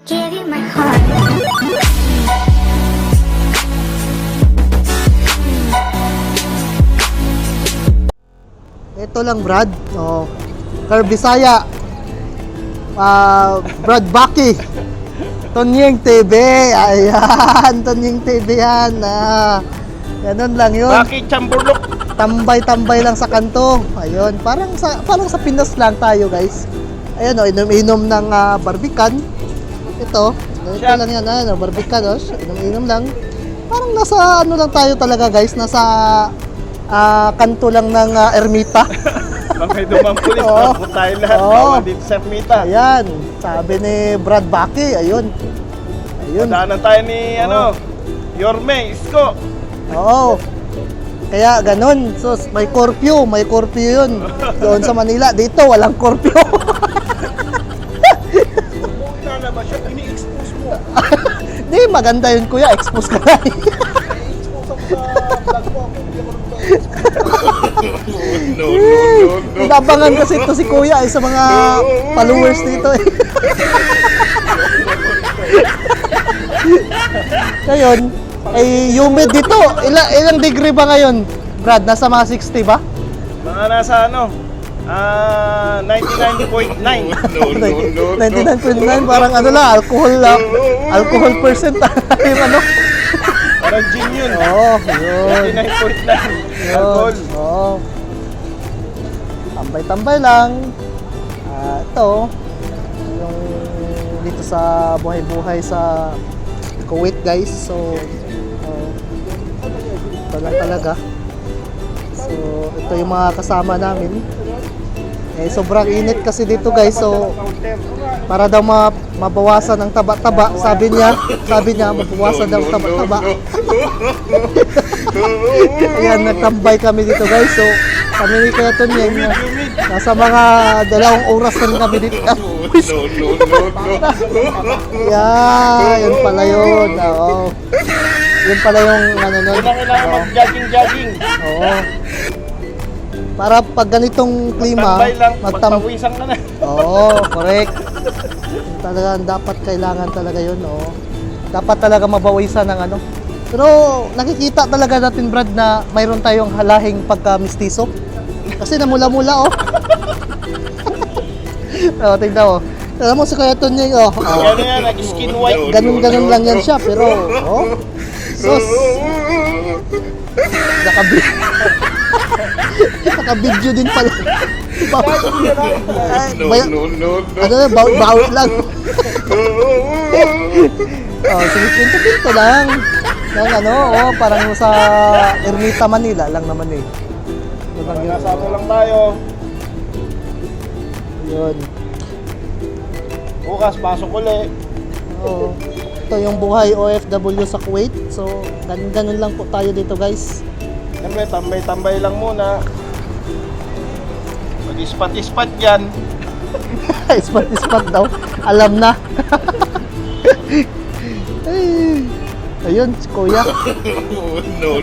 give you my heart. Ito lang Brad, oh, Car Bisaya, Brad Baki, Tonyeng TV, ayan, Tonyeng TV yan, ganun lang yun. Bakit Chamburlok? Tambay-tambay lang sa kanto, ayun, parang sa Pinas lang tayo guys. Ayun, oh, inom-inom ng barbican, ito lang yan, barbican, oh, inom-inom lang. Parang nasa ano lang tayo talaga guys, nasa kanto lang ng ermita. Pag may dumang pulis, Oo. takbo tayo lahat. Oo. Bawal dito sa ermita. Ayan, sabi ni Brad Baki, ayun. Ayun. Daanan tayo ni, Yorme, Isko. Oo. Kaya ganun. So, may curfew yun. Doon sa Manila, dito walang curfew. Kung inalabas siya, ini-expose mo. Di, maganda yun kuya, expose ka na. I-expose ako sa vlog mo. Kung hindi ako No. Inabangan kasi ito si kuya sa mga followers dito eh. Ngayon, ay humid dito. Ilang degree ba ngayon? Brad, nasa mga 60 ba? Mga nasa 99.9. 99.9, parang ano lang, alcohol percent yung ano. Parang gin yun. Oo, yun. 99.9. Alcohol. Oo. Tambay-tambay lang. Ito, yung dito sa buhay-buhay sa Kuwait guys. So, ito lang talaga. So, ito yung mga kasama namin. Sobrang init kasi dito guys. So, para daw mabawasan ang taba-taba, sabi niya mabawasan daw ang taba-taba. Ayan, nagtambay kami dito guys. So, kami ni Kuya Tonyeng, nasa mga 2 oras kami dito. Yun pala yun. Oo. Yun pala yung ano nun. Kailangan mag-jogging. Oo. Para pag ganitong klima, Magtambay lang, magpawisan ka na. Oo, correct. Talaga kailangan talaga 'yun, oo. Dapat talaga mabawisan ng ano. Pero nakikita talaga natin Brad na mayroon tayong halahing pagka-mistiso. Kasi namula-mula oh. Oh, tingnan mo. Alam mo si Kuya Tonyeng oh. Yan yan, nag-skin white. Ganun lang yan siya pero oh. Sus. Naka-video din pala. Ano na, bawit lang. Sige, pinto-pinto lang. Yung parang sa Ermita, Manila lang naman eh. Nasa lang tayo. Yun. Bukas, pasok ulit. Oo. Ito yung buhay OFW sa Kuwait. So, ganun lang po tayo dito guys. Siyempre, tambay-tambay lang muna. Mag-ispat-ispat yan. Ispat daw. Alam na. Ay, ayun, si Kuya. No.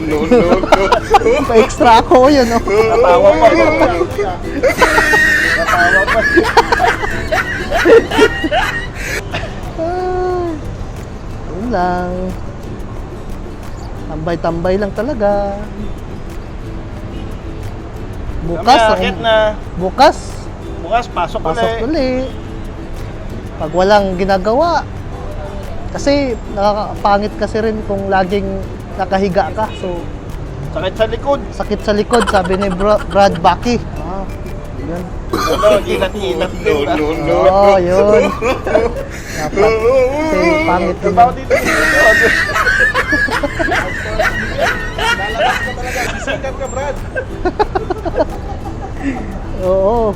Pa-extra ako yun. Oh. Natawa pa. Natawa pa. Yun lang. Tambay-tambay lang talaga. Bukas, Akit na. bukas, Pasok pasok ulit. uli. Pag walang ginagawa. Kasi nakakapangit kasi rin kung laging nakahiga ka. So, Sakit sa likod. sakit sa likod, sabi ni Brad Baki. Yun. Gilat-gilat din. Oo, yun. Dapat, kasi pangit din. Trabaho dito. Lalabas ka talaga. Sisikap ka, Brad. Oo.